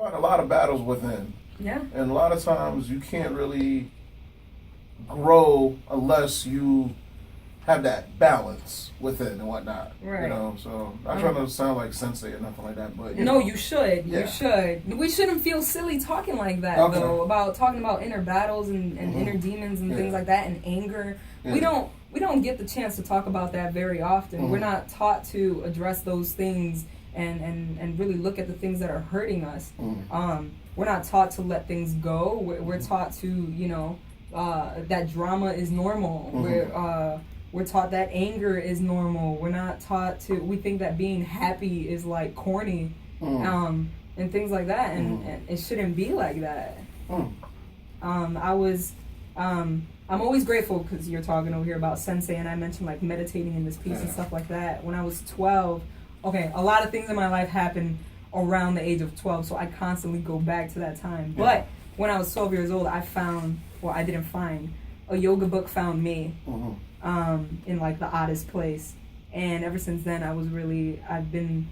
fight a lot of battles within. Yeah. And a lot of times you can't really grow unless you have that balance within and whatnot. Right. You know, so I'm not trying to sound like sensei or nothing like that, but no, you should. Yeah. You should. We shouldn't feel silly talking like that though. About talking about inner battles and inner demons and things like that and anger. Yeah. We don't get the chance to talk about that very often. We're not taught to address those things and really look at the things that are hurting us. We're not taught to let things go. We're taught to, you know, that drama is normal. We're taught that anger is normal. We're not taught to. We think that being happy is like corny, and things like that, and it shouldn't be like that. I'm always grateful because you're talking over here about sensei, and I mentioned like meditating in this piece and stuff like that. When I was 12, a lot of things in my life happened around the age of 12, so I constantly go back to that time. But when I was 12 years old, I didn't find a yoga book found me. In like the oddest place, and ever since then I've been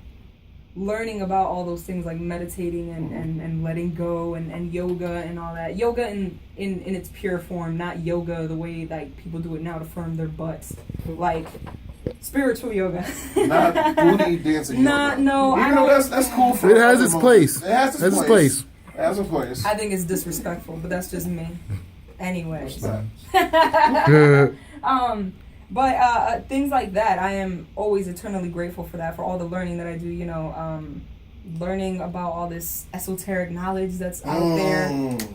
learning about all those things like meditating and letting go and yoga and all that. Yoga in its pure form, not yoga the way like people do it now to firm their butts, like spiritual yoga. Not booty dancing yoga. No, even though that's cool for it has its place. It has its place. It has a place. I think it's disrespectful, but that's just me. Anyways. But things like that, I am always eternally grateful for that, for all the learning that I do, you know, learning about all this esoteric knowledge that's out there,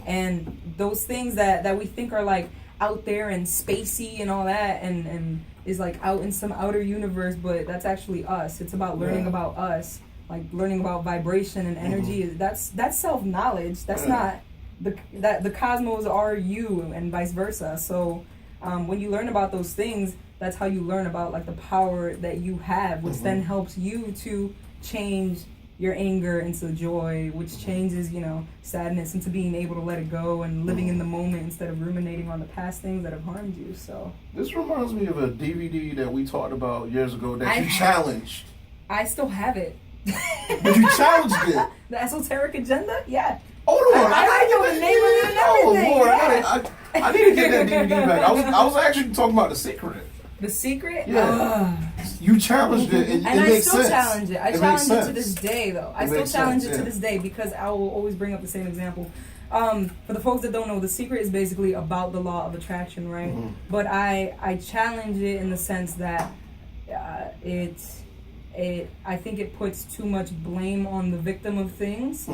and those things that we think are like out there and spacey and all that, and is like out in some outer universe, but that's actually us. It's about learning about us, like learning about vibration and energy. That's self-knowledge. That's not the cosmos are you, and vice versa. So when you learn about those things, that's how you learn about like the power that you have, which then helps you to change your anger into joy, which changes, you know, sadness into being able to let it go and living in the moment instead of ruminating on the past things that have harmed you. So this reminds me of a DVD that we talked about years ago that you challenged. I still have it. But you challenged it. The Esoteric Agenda? Yeah. Hold on, I know the name of it and everything. Lord, I need to get that DVD back. I was actually talking about The Secret. The Secret? Yeah. You challenged it, and it makes sense. I still challenge it. I challenge it to this day, though. I still challenge it to this day because I will always bring up the same example. For the folks that don't know, The Secret is basically about the law of attraction, right? But I challenge it in the sense that I think it puts too much blame on the victim of things.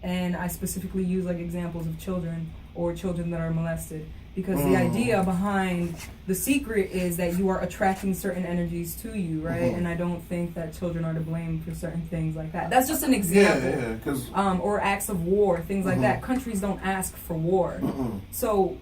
And I specifically use like examples of children or children that are molested. Because the idea behind The Secret is that you are attracting certain energies to you, right? And I don't think that children are to blame for certain things like that. That's just an example. Or acts of war, things like that. Countries don't ask for war. So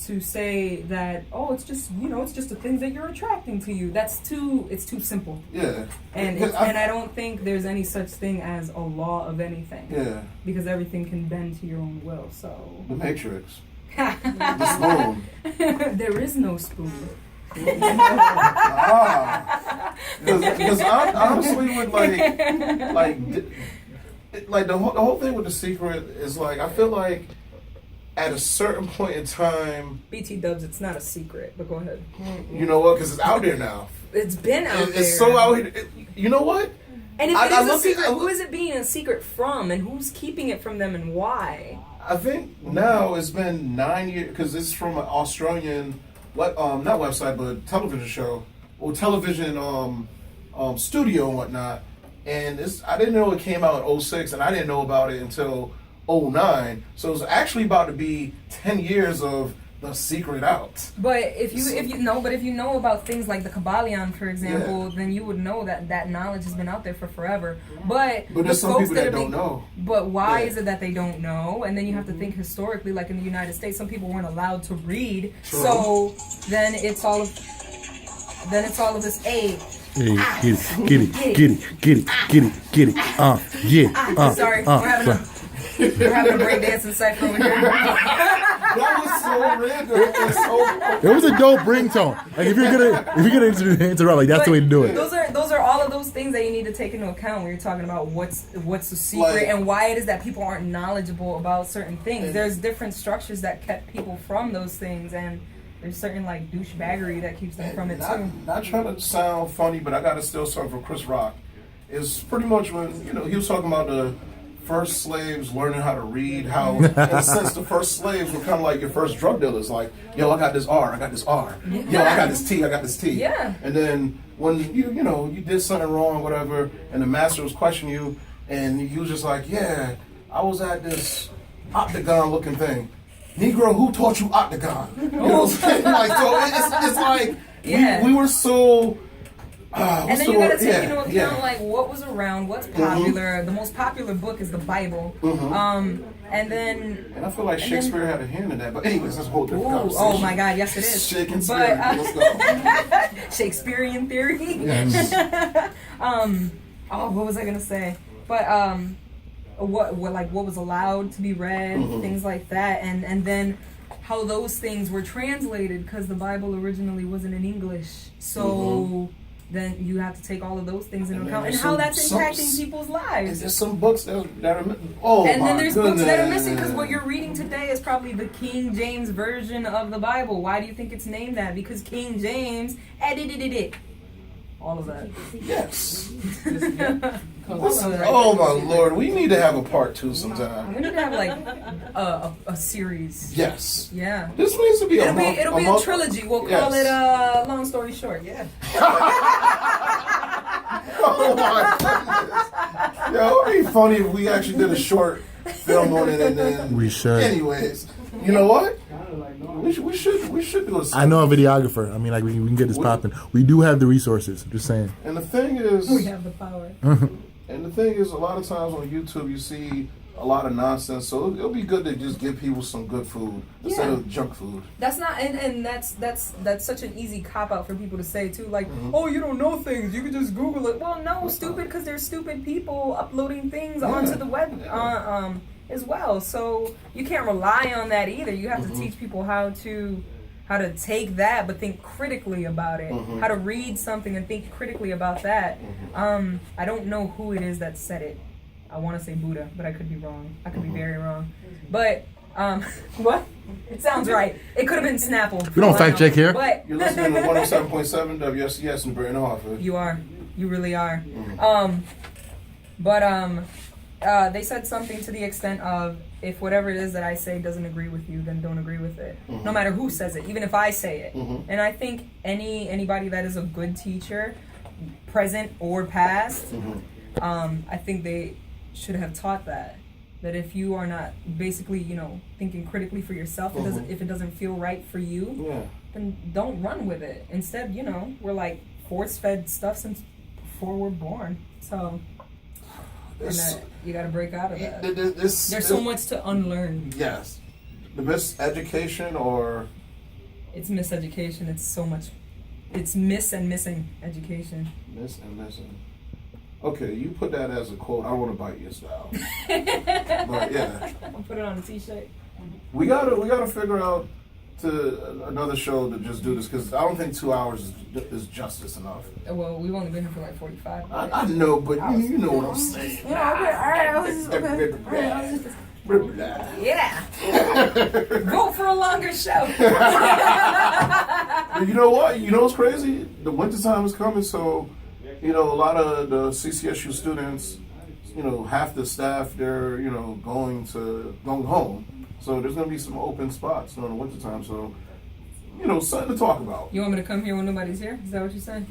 to say that, it's just, you know, it's just the things that you're attracting to you, it's too simple. Yeah. And I don't think there's any such thing as a law of anything. Yeah. Because everything can bend to your own will, so. The Matrix. The spoon. There is no spoon. Because I honestly would like the whole thing with The Secret is like, I feel like at a certain point in time, BT Dubs, it's not a secret, but go ahead. You know what? Because it's out there now. It's been out there. It's so out here. You know what? And if it is a secret, who is it being a secret from, and who's keeping it from them, and why? I think now it's been 9 years, because it's from an Australian, not website, but television show, or television studio and whatnot. And I didn't know it came out in 06, and I didn't know about it until 09. So it's actually about to be 10 years of The Secret out. But if you know about things like the Kabbalion, for example, then you would know that knowledge has been out there for forever. But there's some people that don't know. But why is it that they don't know? And then you have to think historically, like in the United States, some people weren't allowed to read. True. So then it's all of this aid. Hey, get it. Sorry, we're having a break dancing cypher over here. That was so random. It was a dope ringtone. Like if you're gonna interrupt, like that's the way to do it. Those are all of those those things that you need to take into account when you're talking about what's the secret Like- and why it is that people aren't knowledgeable about certain things. There's different structures that kept people from those things, and there's certain like douchebaggery that keeps them from it too. Not trying to sound funny, but I gotta still start from Chris Rock. It's pretty much when he was talking about the first slaves learning how to read, how in a sense the first slaves were kind of like your first drug dealers, like, yo, I got this R, I got this R, yo, I got this T, I got this T. Yeah. And then when you did something wrong, whatever, and the master was questioning you, and you was just like, yeah, I was at this octagon looking thing. Negro, who taught you octagon? You know what I'm saying? Like, so it's like Yeah. we were so. And then you gotta take into account like what was around, what's popular. The most popular book is the Bible. And then And I feel like Shakespeare had a hand in that. But anyways, that's a whole different conversation. oh my God, yes it is. Shakespeare. Let's go. Shakespearean theory. What was I gonna say? But what was allowed to be read, things like that, and then how those things were translated because the Bible originally wasn't in English, so. Then you have to take all of those things into account and how that's impacting people's lives. There's some books that are and then there's books that are missing because what you're reading today is probably the King James version of the Bible. Why do you think it's named that? Because King James edited it. All of that. Yes. All of that. Oh my Lord, we need to have a part 2 sometime. We need to have like a series. Yes. Yeah. This needs to be It'll be a trilogy. We'll call it Long Story Short. Yeah. Oh my goodness. Yeah, it would be funny if we actually did a short film on it and then. We should. Anyways, you know what? We should do a. I know a videographer. I mean, like, we can get this popping. We do have the resources. Just saying. And the thing is, We have the power. And the thing is, a lot of times on YouTube you see a lot of nonsense. So it'll be good to just give people some good food instead of junk food. That's not, and that's such an easy cop out for people to say too. Like, oh, you don't know things. You can just Google it. Well, no, stupid, because there's stupid people uploading things onto the web. As well, so you can't rely on that either. You have to teach people how to take that, but think critically about it. How to read something and think critically about that. I don't know who it is that said it. I want to say Buddha, but I could be wrong. I could be very wrong. But what? It sounds right. It could have been Snapple. We don't fact check here. But You're listening to 107.7 WSCS in Britain Office. you are. You really are. They said something to the extent of, if whatever it is that I say doesn't agree with you, then don't agree with it. No matter who says it, even if I say it. And I think anybody that is a good teacher, present or past, I think they should have taught that if you are not basically, thinking critically for yourself, if it doesn't feel right for you, then don't run with it. Instead, we're like force-fed stuff since before we're born. So you got to break out of that. There's so much to unlearn. Yes. The best education or... It's miseducation. It's so much. It's missing education. Miss and missing. Okay, you put that as a quote. I don't want to bite your style. But yeah. I'll put it on a t-shirt. We gotta figure out to another show to just do this, because I don't think 2 hours is justice enough. Well, we've only been here for like 45 minutes. I know, but you know what I'm saying. Yeah. Vote for a longer show. But you know what? You know what's crazy? The winter time is coming, so a lot of the CCSU students, half the staff, they're going home. So there's gonna be some open spots during the winter time. So something to talk about. You want me to come here when nobody's here? Is that what you're saying?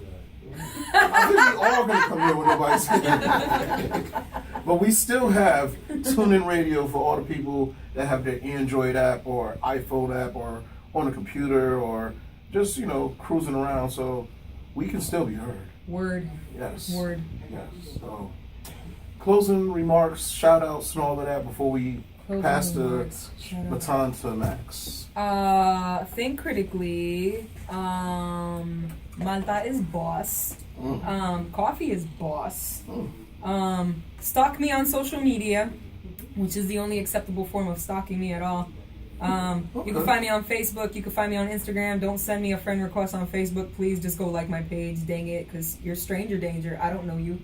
I think we all gonna come here when nobody's here. But we still have TuneIn Radio for all the people that have their Android app or iPhone app or on a computer or just cruising around. So we can still be heard. Word. Yes. Word. Yes. So closing remarks, shout outs, and all of that before we pass the baton to Max. Think critically. Malta is boss. Coffee is boss. Stalk me on social media, which is the only acceptable form of stalking me at all. You can find me on Facebook. You can find me on Instagram. Don't send me a friend request on Facebook. Please just go like my page. Dang it, because you're stranger danger. I don't know you.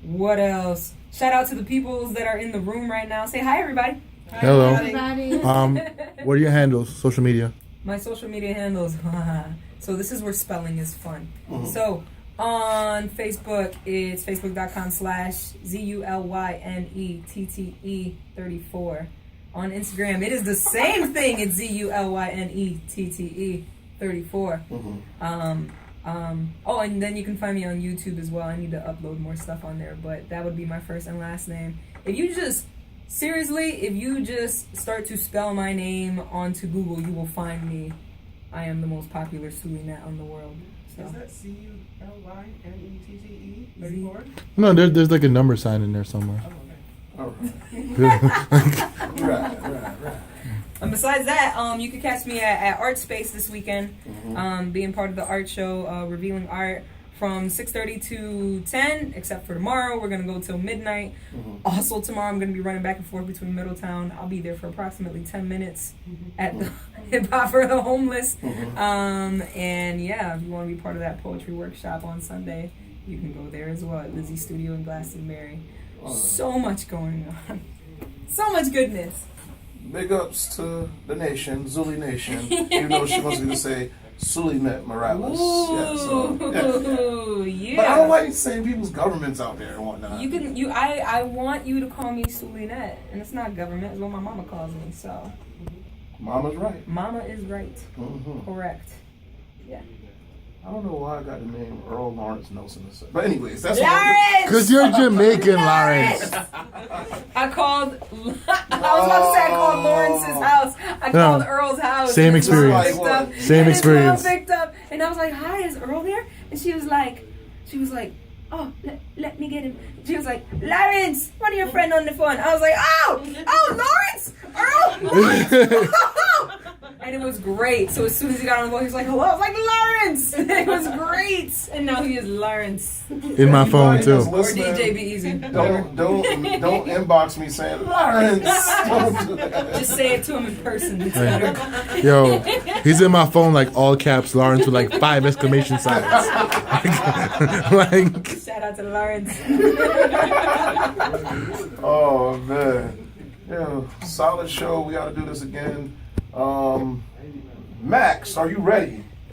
What else? Shout out to the peoples that are in the room right now. Say hi, everybody. Hello. Everybody. What are your handles? Social media. My social media handles. So this is where spelling is fun. So on Facebook, it's facebook.com/ZULYNETTE34. On Instagram, it is the same thing. It's ZULYNETTE34. Oh, and then you can find me on YouTube as well. I need to upload more stuff on there, but that would be my first and last name. If you just start to spell my name onto Google, you will find me. I am the most popular Zulynette on the world. So. Is that CULYNETTE 34? No, there's like a number sign in there somewhere. All right. Right. And besides that, you can catch me at Art Space this weekend, being part of the art show, revealing art from 6:30 to 10, except for tomorrow. We're going to go till midnight. Also tomorrow, I'm going to be running back and forth between Middletown. I'll be there for approximately 10 minutes at the Hip Hop for the Homeless. And yeah, if you want to be part of that poetry workshop on Sunday, you can go there as well at Lizzie's Studio in Glastonbury. So much going on. So much goodness. Big ups to the nation, Zuli Nation. Even though she wants me to say Zulynette Morales. Ooh, yeah. But I don't like saying people's governments out there and whatnot. I want you to call me Zulynette, and it's not government. It's what my mama calls me. So. Mama's right. Mama is right. Correct. Yeah. I don't know why I got the name Earl Lawrence Nelson. But anyways, that's Lawrence! Because you're Jamaican, Lawrence. I was about to say I called Lawrence's house. I called Earl's house. Same experience. Same and experience. His mom picked up, and I was like, "Hi, is Earl there?" And she was like, "Oh, let me get him." She was like, "Lawrence, one of your friend on the phone." I was like, "Oh, Lawrence, Earl, Lawrence." And it was great. So as soon as he got on the phone, he was like, "Hello." I was like, "Lawrence." It was great. And now he is Lawrence. In my phone too. Or DJ Be Easy. Don't inbox me saying Lawrence. Don't do that. Just say it to him in person. It's better. Yo, he's in my phone like all caps Lawrence with like 5 exclamation signs. like Shout out to Lawrence. Oh man, yeah, solid show. We got to do this again. Max, are you ready?